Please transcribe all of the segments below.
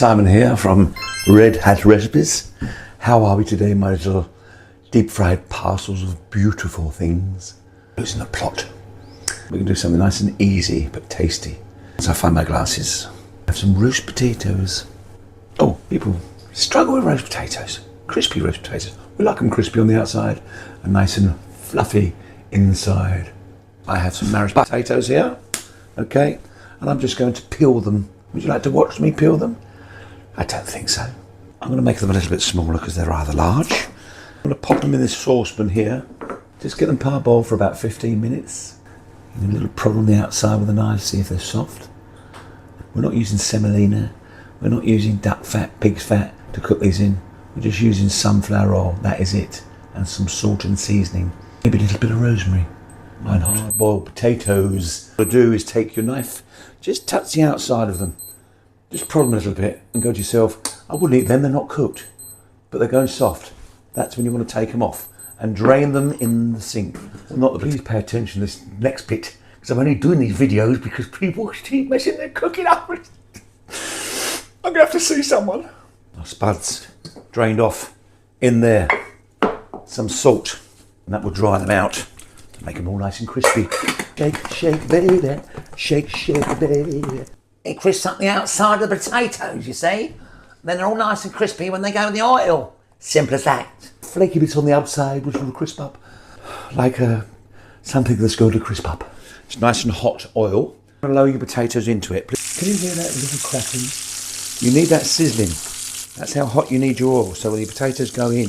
Simon here from Red Hat Recipes. How are we today, my little deep fried parcels of beautiful things? Losing the plot. We're going to do something nice and easy but tasty. So I find my glasses. I have some roast potatoes. Oh, people struggle with roast potatoes. Crispy roast potatoes. We like them crispy on the outside and nice and fluffy inside. I have some mashed potatoes here, okay, and I'm just going to peel them. Would you like to watch me peel them? I don't think so. I'm going to make them a little bit smaller because they're rather large. I'm going to pop them in this saucepan here. Just get them parboiled for about 15 minutes. And a little prod on the outside with a knife, see if they're soft. We're not using semolina. We're not using duck fat, pig's fat to cook these in. We're just using sunflower oil, that is it. And some salt and seasoning. Maybe a little bit of rosemary. And hard-boiled potatoes. What you do is take your knife, just touch the outside of them. Just prod them a little bit and go to yourself, I wouldn't eat them, they're not cooked. But they're going soft. That's when you want to take them off and drain them in the sink. Please pay attention to this next bit, because I'm only doing these videos because people keep messing their cooking up. I'm going to have to see someone. Our spuds drained off in there. Some salt, and that will dry them out. Make them all nice and crispy. Shake, shake, baby. Shake, shake, baby. It crisps up the outside of the potatoes, you see. Then they're all nice and crispy when they go in the oil. Simple as that. Flaky bits on the outside which will crisp up. Like something that's going to crisp up. It's nice and hot oil. Lower your potatoes into it. Can you hear that little cracking? You need that sizzling. That's how hot you need your oil. So when your potatoes go in,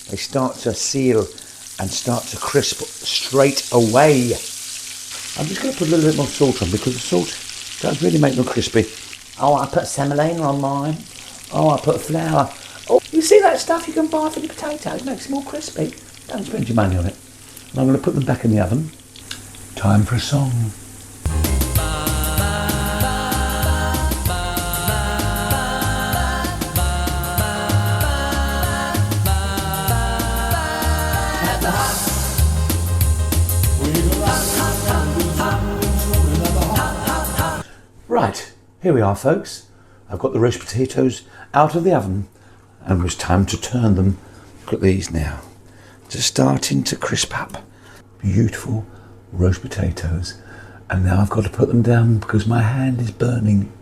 they start to seal and start to crisp straight away. I'm just going to put a little bit more salt on because the salt does really make them crispy. Oh, I put semolina on mine. Oh, I put flour. Oh, you see that stuff you can buy for the potatoes? Makes them all crispy. Don't spend your money on it. And I'm going to put them back in the oven. Time for a song. Right, here we are, folks. I've got the roast potatoes out of the oven and it was time to turn them. Look at these now. Just starting to crisp up. Beautiful roast potatoes. And now I've got to put them down because my hand is burning.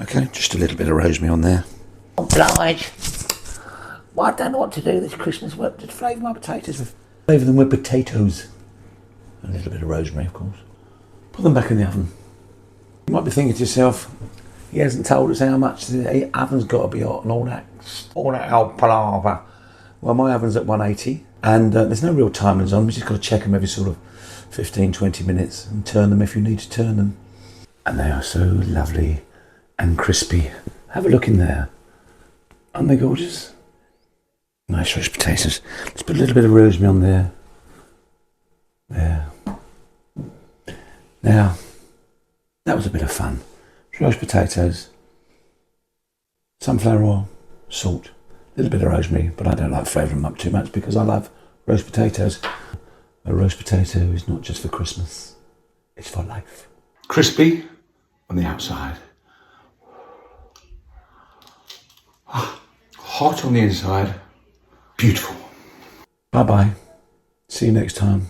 Okay, just a little bit of rosemary on there. Oblige. Well, I don't know what to do this Christmas. Just flavour my potatoes with. Flavour them with potatoes. A little bit of rosemary, of course. Put them back in the oven. You might be thinking to yourself, he hasn't told us how much the oven's got to be hot and all that old palaver. Well, my oven's at 180 and there's no real timings on. We just got to check them every sort of 15, 20 minutes and turn them if you need to turn them. And they are so lovely and crispy. Have a look in there. Aren't they gorgeous? Nice roast potatoes. Let's put a little bit of rosemary on there. There. Now, that was a bit of fun. Roast potatoes, sunflower oil, salt, a little bit of rosemary, but I don't like flavouring them up too much because I love roast potatoes. A roast potato is not just for Christmas, it's for life. Crispy on the outside. Hot on the inside. Beautiful. Bye-bye. See you next time.